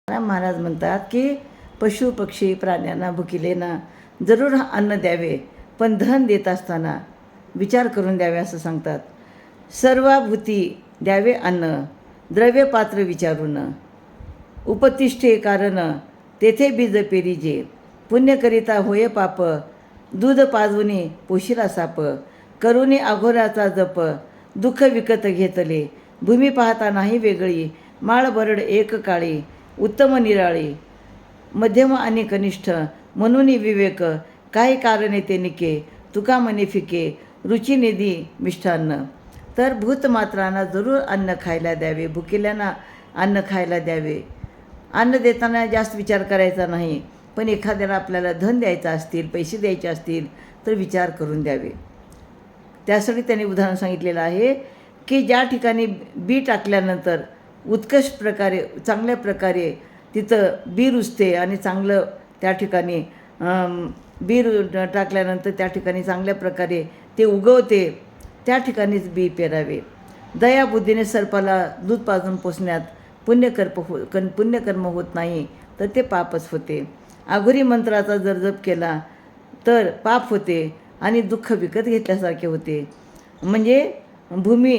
महाराज म्हणतात की पशु पक्षी प्राण्यांना भुकिलेना जरूर अन्न द्यावे, पण धन देत असताना विचार करून द्यावे असं सांगतात. सर्वाभूती द्यावे अन्न, द्रव्य पात्र विचारून. उपतिष्ठे कारण तेथे बीज पेरीजे, पुण्यकरिता होय पाप, दूध पाजवुनी पोशिला साप. करुणी अघोराचा जप, दुःख विकत घेतले, भूमी पाहता नाही वेगळी, माळ बरड एक काळी, उत्तम निराळी, मध्यम आणि कनिष्ठ, म्हणून विवेक, काही कारणे ते निके, तुका म्हणे फिके, रुचिनिधी मिष्ठान्न. तर भूतमात्रांना जरूर अन्न खायला द्यावे, भुकेल्यांना अन्न खायला द्यावे. अन्न देताना जास्त विचार करायचा नाही, पण एखाद्याला आपल्याला धन द्यायचं असतील, पैसे द्यायचे असतील तर विचार करून द्यावे. त्यासाठी त्यांनी उदाहरण सांगितलेलं आहे की ज्या ठिकाणी बी टाकल्यानंतर उत्कृष्ट प्रकारे चांगल्या प्रकारे तिथं बी रुजते आणि चांगलं त्या ठिकाणी बी टाकल्यानंतर त्या ठिकाणी चांगल्या प्रकारे ते उगवते, त्या ठिकाणीच बी पेरावे. दयाबुद्धीने सर्पाला दूध पाजून पोसण्यात पुण्यकर्म होत नाही तर ते पापच होते. आघुरी मंत्राचा जर जप केला तर पाप होते आणि दुःख विकत घेतल्यासारखे होते. म्हणजे भूमी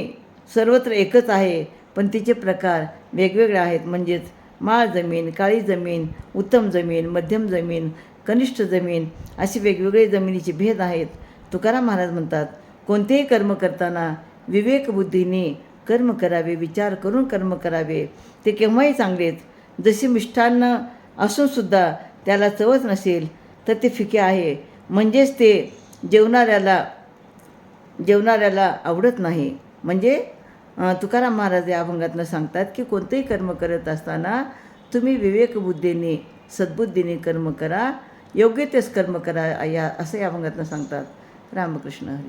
सर्वत्र एकच आहे, पण तिचे प्रकार वेगवेगळे आहेत. म्हणजेच माळ जमीन, काळी जमीन, उत्तम जमीन, मध्यम जमीन, कनिष्ठ जमीन, अशी वेगवेगळे जमिनीचे भेद आहेत. तुकाराम महाराज म्हणतात, कोणतेही कर्म करताना विवेकबुद्धीने कर्म करावे, विचार करून कर्म करावे, ते केव्हाही चांगलेच. जशी मिष्ठान्न असूनसुद्धा त्याला चवच नसेल तर ते फिके आहे, म्हणजेच ते जेवणाऱ्याला आवडत नाही. म्हणजे तुकाराम महाराज या अभंगातनं सांगतात की कोणतेही कर्म करत असताना तुम्ही विवेकबुद्धीने सद्बुद्धीने कर्म करा, योग्य तेच कर्म करा, असं या अभंगातनं सांगतात. रामकृष्ण हरी.